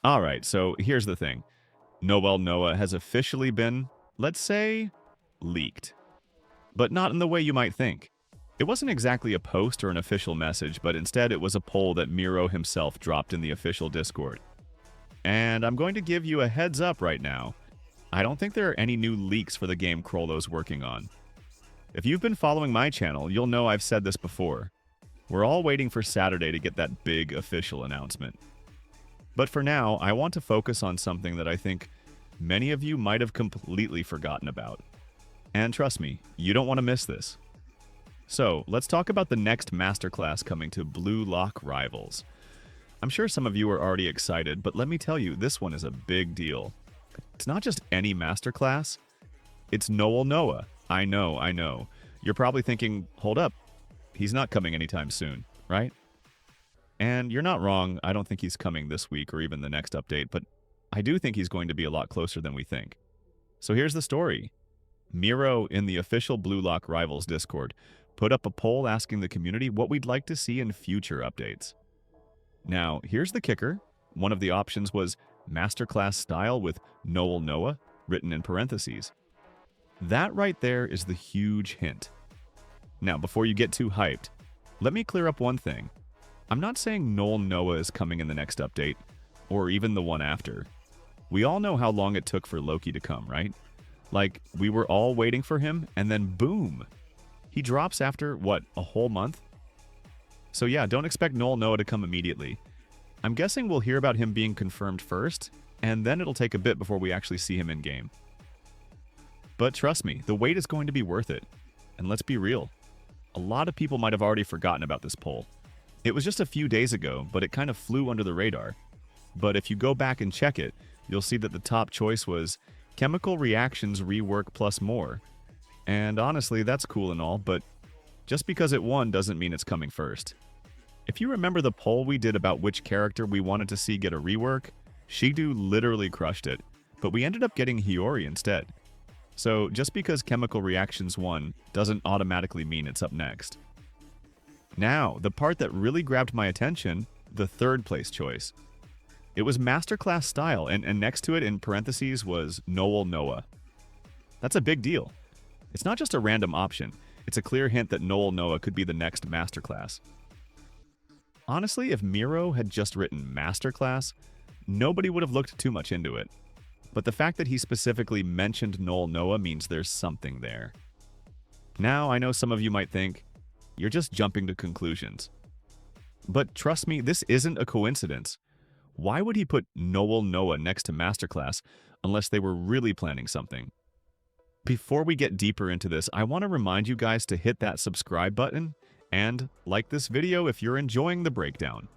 Alright, so here's the thing. Noel Noah has officially been, let's say, leaked. But not in the way you might think. It wasn't exactly a post or an official message, but instead it was a poll that Miro himself dropped in the official Discord. And I'm going to give you a heads up right now. I don't think there are any new leaks for the game Krollo's working on. If you've been following my channel, you'll know I've said this before. We're all waiting for Saturday to get that big official announcement. But for now, I want to focus on something that I think many of you might have completely forgotten about. And trust me, you don't want to miss this. So, let's talk about the next masterclass coming to Blue Lock Rivals. I'm sure some of you are already excited, but let me tell you, this one is a big deal. It's not just any masterclass, it's Noel Noah. I know. You're probably thinking, hold up, he's not coming anytime soon, right? And you're not wrong, I don't think he's coming this week or even the next update, but I do think he's going to be a lot closer than we think. So here's the story. Miro, in the official Blue Lock Rivals Discord, put up a poll asking the community what we'd like to see in future updates. Now, here's the kicker. One of the options was Masterclass style with Noel Noah, written in parentheses. That right there is the huge hint. Now, before you get too hyped, let me clear up one thing. I'm not saying Noel Noah is coming in the next update, or even the one after. We all know how long it took for Loki to come, right? Like, we were all waiting for him, and then boom! He drops after, what, a whole month? So yeah, don't expect Noel Noah to come immediately. I'm guessing we'll hear about him being confirmed first, and then it'll take a bit before we actually see him in-game. But trust me, the wait is going to be worth it. And let's be real. A lot of people might have already forgotten about this poll. It was just a few days ago, but it kind of flew under the radar. But if you go back and check it, you'll see that the top choice was Chemical Reactions Rework Plus More. And honestly, that's cool and all, but just because it won doesn't mean it's coming first. If you remember the poll we did about which character we wanted to see get a rework, Shidu literally crushed it, but we ended up getting Hiyori instead. So just because Chemical Reactions won doesn't automatically mean it's up next. Now, the part that really grabbed my attention, the third place choice. It was Masterclass style, and next to it in parentheses was Noel Noah. That's a big deal. It's not just a random option, it's a clear hint that Noel Noah could be the next Masterclass. Honestly, if Miro had just written Masterclass, nobody would have looked too much into it. But the fact that he specifically mentioned Noel Noah means there's something there. Now, I know some of you might think, you're just jumping to conclusions. But trust me, this isn't a coincidence. Why would he put Noel Noah next to Masterclass unless they were really planning something? Before we get deeper into this, I want to remind you guys to hit that subscribe button and like this video if you're enjoying the breakdown.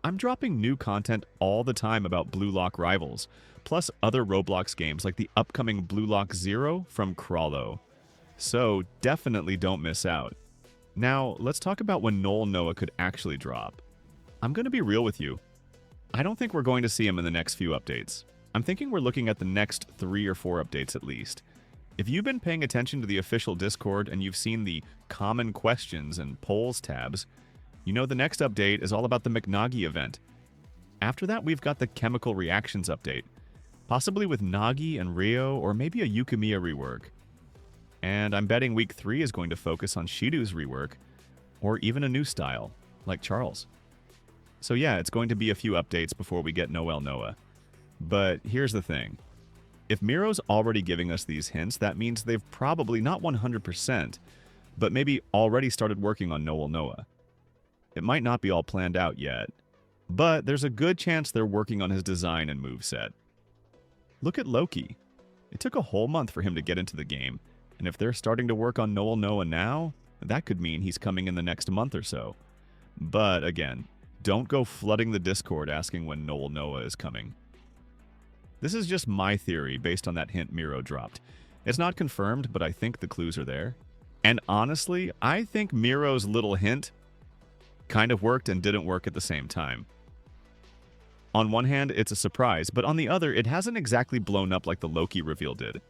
I'm dropping new content all the time about Blue Lock Rivals, plus other Roblox games like the upcoming Blue Lock Zero from Krollo. So definitely don't miss out. Now, let's talk about when Noel Noah could actually drop. I'm going to be real with you. I don't think we're going to see him in the next few updates. I'm thinking we're looking at the next 3 or 4 updates at least. If you've been paying attention to the official Discord and you've seen the common questions and polls tabs, you know the next update is all about the McNagi event. After that, we've got the Chemical Reactions update, possibly with Nagi and Rio, or maybe a Yukimiya rework. And I'm betting week 3 is going to focus on Shido's rework, or even a new style, like Charles. So yeah, it's going to be a few updates before we get Noel Noah. But here's the thing. If Miro's already giving us these hints, that means they've probably not 100%, but maybe already started working on Noel Noah. It might not be all planned out yet, but there's a good chance they're working on his design and moveset. Look at Loki. It took a whole month for him to get into the game, and if they're starting to work on Noel Noah now, that could mean he's coming in the next month or so. But again, don't go flooding the Discord asking when Noel Noah is coming. This is just my theory based on that hint Miro dropped. It's not confirmed, but I think the clues are there. And honestly, I think Miro's little hint kind of worked and didn't work at the same time. On one hand, it's a surprise, but on the other, it hasn't exactly blown up like the Loki reveal did.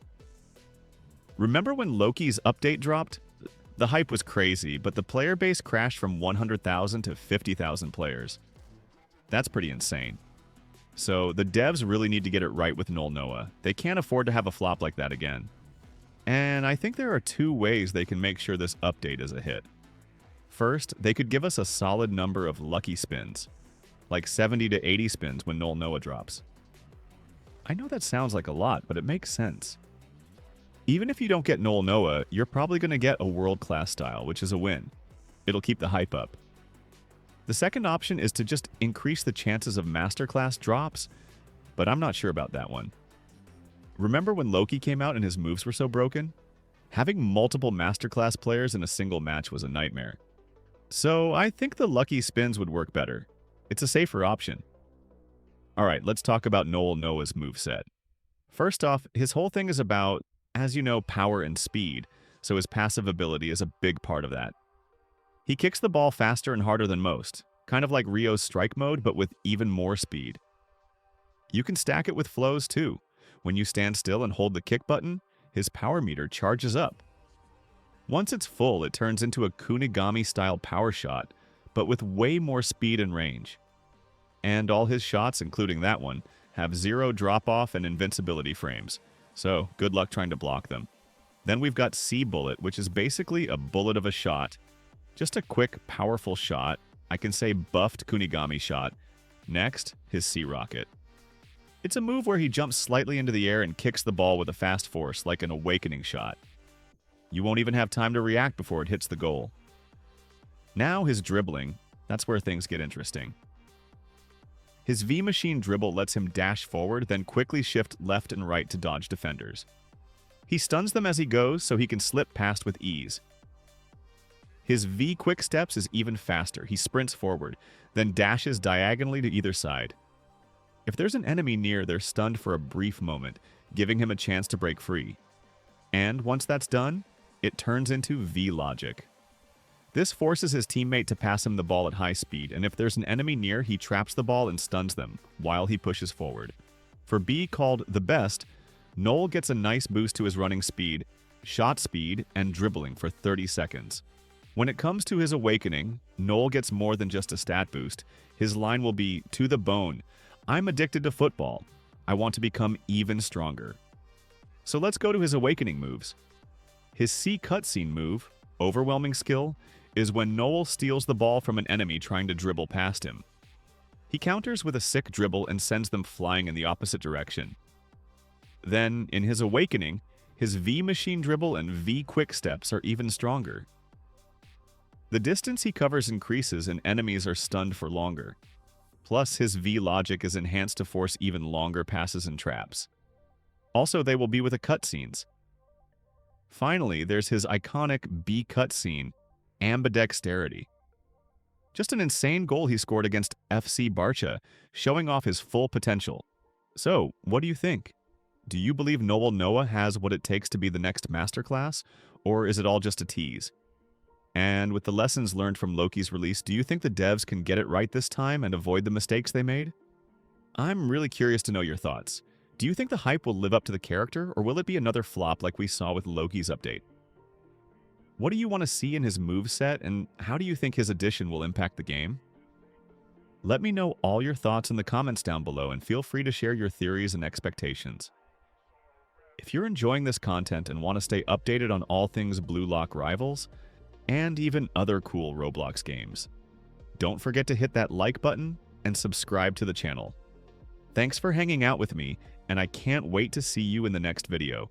Remember when Loki's update dropped? The hype was crazy, but the player base crashed from 100,000 to 50,000 players. That's pretty insane. So the devs really need to get it right with Noel Noah. They can't afford to have a flop like that again. And I think there are two ways they can make sure this update is a hit. First, they could give us a solid number of lucky spins, like 70 to 80 spins when Noel Noah drops. I know that sounds like a lot, but it makes sense. Even if you don't get Noel Noah, you're probably going to get a world-class style, which is a win. It'll keep the hype up. The second option is to just increase the chances of masterclass drops, but I'm not sure about that one. Remember when Loki came out and his moves were so broken? Having multiple masterclass players in a single match was a nightmare. So I think the lucky spins would work better. It's a safer option. Alright, let's talk about Noel Noah's moveset. First off, his whole thing is about, as you know, power and speed, so his passive ability is a big part of that. He kicks the ball faster and harder than most, kind of like Rio's strike mode, but with even more speed. You can stack it with flows too. When you stand still and hold the kick button, his power meter charges up. Once it's full, it turns into a Kunigami-style power shot, but with way more speed and range. And all his shots, including that one, have 0 drop-off and invincibility frames, so good luck trying to block them. Then we've got C-Bullet, which is basically a bullet of a shot. Just a quick, powerful shot. I can say buffed Kunigami shot. Next, his C-Rocket. It's a move where he jumps slightly into the air and kicks the ball with a fast force, like an awakening shot. You won't even have time to react before it hits the goal. Now his dribbling, that's where things get interesting. His V-Machine dribble lets him dash forward, then quickly shift left and right to dodge defenders. He stuns them as he goes, so he can slip past with ease. His V-Quick Steps is even faster. He sprints forward, then dashes diagonally to either side. If there's an enemy near, they're stunned for a brief moment, giving him a chance to break free. And once that's done, it turns into V-Logic. This forces his teammate to pass him the ball at high speed, and if there's an enemy near, he traps the ball and stuns them, while he pushes forward. For B, called the best, Noel gets a nice boost to his running speed, shot speed, and dribbling for 30 seconds. When it comes to his awakening, Noel gets more than just a stat boost. His line will be, to the bone, I'm addicted to football. I want to become even stronger. So let's go to his awakening moves. His C cutscene move, Overwhelming Skill, is when Noel steals the ball from an enemy trying to dribble past him. He counters with a sick dribble and sends them flying in the opposite direction. Then, in his awakening, his V-Machine dribble and V-Quick Steps are even stronger. The distance he covers increases and enemies are stunned for longer. Plus, his V-Logic is enhanced to force even longer passes and traps. Also, they will be with the cutscenes. Finally, there's his iconic B cutscene, Ambidexterity. Just an insane goal he scored against FC Barça, showing off his full potential. So, what do you think? Do you believe Noel Noah has what it takes to be the next masterclass, or is it all just a tease? And with the lessons learned from Loki's release, do you think the devs can get it right this time and avoid the mistakes they made? I'm really curious to know your thoughts. Do you think the hype will live up to the character, or will it be another flop like we saw with Loki's update? What do you want to see in his moveset, and how do you think his addition will impact the game? Let me know all your thoughts in the comments down below, and feel free to share your theories and expectations. If you're enjoying this content and want to stay updated on all things Blue Lock Rivals, and even other cool Roblox games, don't forget to hit that like button and subscribe to the channel. Thanks for hanging out with me, and I can't wait to see you in the next video.